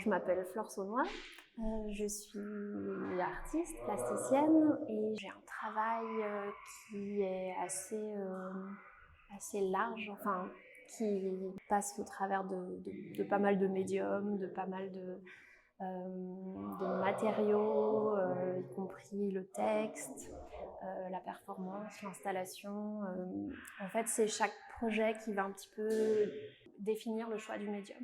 je m'appelle Flore Saunois, je suis artiste, plasticienne et j'ai un travail qui est assez large, enfin qui passe au travers de pas mal de médiums, de pas mal de matériaux, y compris le texte, la performance, l'installation. En fait, c'est chaque projet qui va un petit peu définir le choix du médium.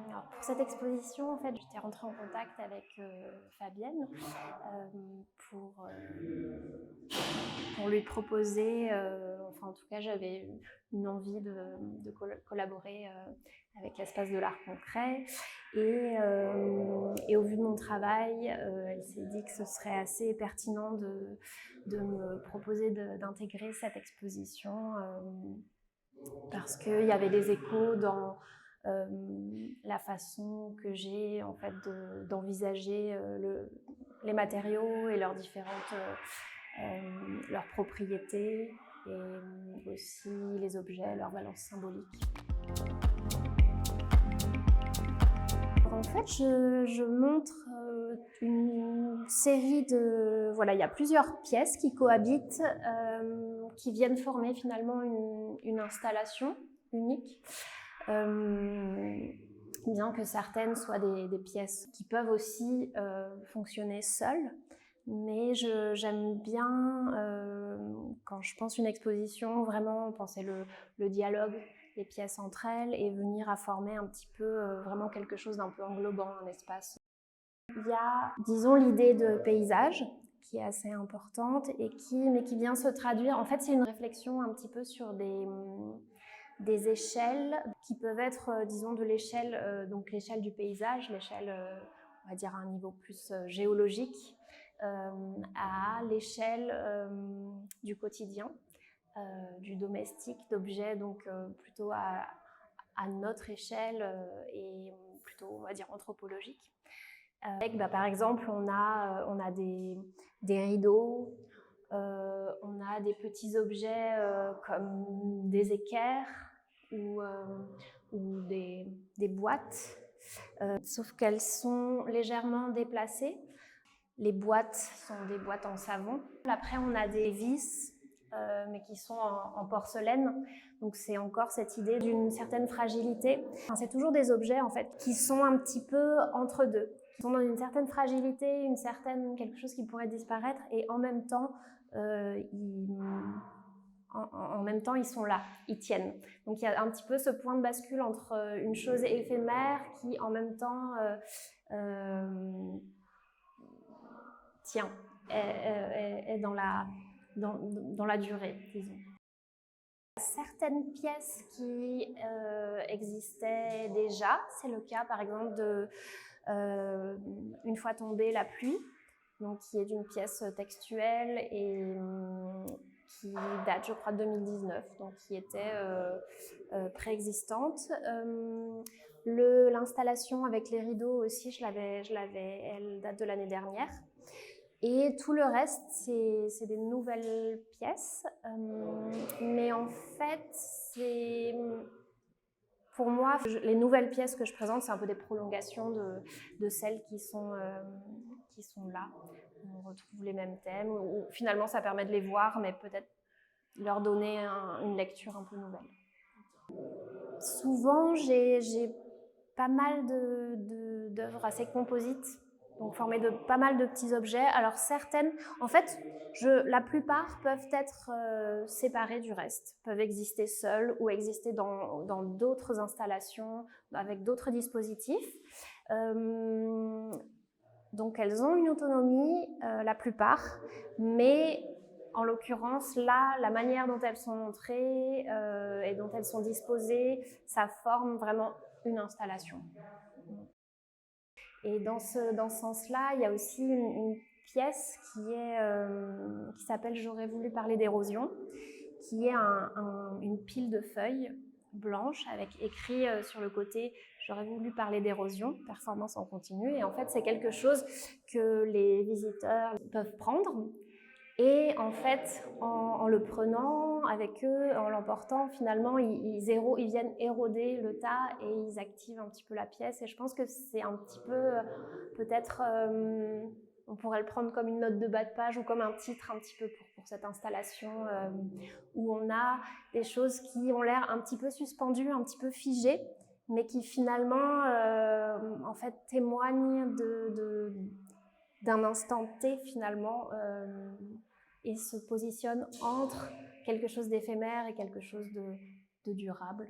Alors pour cette exposition, en fait, j'étais rentrée en contact avec Fabienne pour lui proposer, enfin en tout cas j'avais une envie de collaborer avec l'espace de l'art concret et au vu de mon travail, elle s'est dit que ce serait assez pertinent de me proposer d'intégrer cette exposition parce qu'il y avait des échos dans la façon que j'ai en fait d'envisager les matériaux et leurs différentes leurs propriétés et aussi les objets, leur valence symbolique. En fait, je montre une série de... Voilà, il y a plusieurs pièces qui cohabitent, qui viennent former finalement une installation unique. Bien que certaines soient des pièces qui peuvent aussi fonctionner seules, mais j'aime bien, quand je pense une exposition, vraiment penser le dialogue des pièces entre elles et venir à former un petit peu vraiment quelque chose d'un peu englobant, un espace. Il y a, disons, l'idée de paysage qui est assez importante mais qui vient se traduire, en fait c'est une réflexion un petit peu sur des échelles qui peuvent être, disons, de l'échelle, donc l'échelle du paysage, l'échelle, on va dire à un niveau plus géologique, à l'échelle du quotidien, du domestique, d'objets, donc plutôt à notre échelle et plutôt, on va dire, anthropologique. Avec, par exemple, on a des rideaux, on a des petits objets comme des équerres ou des boîtes, sauf qu'elles sont légèrement déplacées. Les boîtes sont des boîtes en savon. Après, on a des vis, mais qui sont en porcelaine. Donc, c'est encore cette idée d'une certaine fragilité. Enfin, c'est toujours des objets, en fait, qui sont un petit peu entre deux. Ils sont dans une certaine fragilité, quelque chose qui pourrait disparaître, et en même temps, ils sont là, ils tiennent. Donc il y a un petit peu ce point de bascule entre une chose éphémère qui en même temps tient, est dans la durée, disons. Certaines pièces qui existaient déjà, c'est le cas par exemple de Une fois tombée la pluie, donc qui est une pièce textuelle et qui date, je crois, de 2019, donc qui était préexistante. L'installation avec les rideaux aussi, elle date de l'année dernière. Et tout le reste, c'est des nouvelles pièces. Mais en fait, pour moi, les nouvelles pièces que je présente, c'est un peu des prolongations de celles qui sont là. On retrouve les mêmes thèmes, ou finalement ça permet de les voir, mais peut-être leur donner une lecture un peu nouvelle. Souvent, j'ai pas mal d'œuvres assez composites, donc formées de pas mal de petits objets. Alors certaines, en fait, la plupart peuvent être séparées du reste, peuvent exister seules ou exister dans d'autres installations, avec d'autres dispositifs. Donc elles ont une autonomie, la plupart, mais en l'occurrence, là, la manière dont elles sont montrées et dont elles sont disposées, ça forme vraiment une installation. Et dans ce sens-là, il y a aussi une pièce qui s'appelle « J'aurais voulu parler d'érosion », qui est une pile de feuilles blanches avec écrit sur le côté « J'aurais voulu parler d'érosion, performance en continu ». Et en fait, c'est quelque chose que les visiteurs peuvent prendre Et en fait, en le prenant avec eux, en l'emportant, finalement, ils viennent éroder le tas et ils activent un petit peu la pièce. Et je pense que c'est un petit peu, peut-être, on pourrait le prendre comme une note de bas de page ou comme un titre un petit peu pour cette installation où on a des choses qui ont l'air un petit peu suspendues, un petit peu figées, mais qui finalement, en fait, témoignent d'un instant T finalement et se positionne entre quelque chose d'éphémère et quelque chose de durable.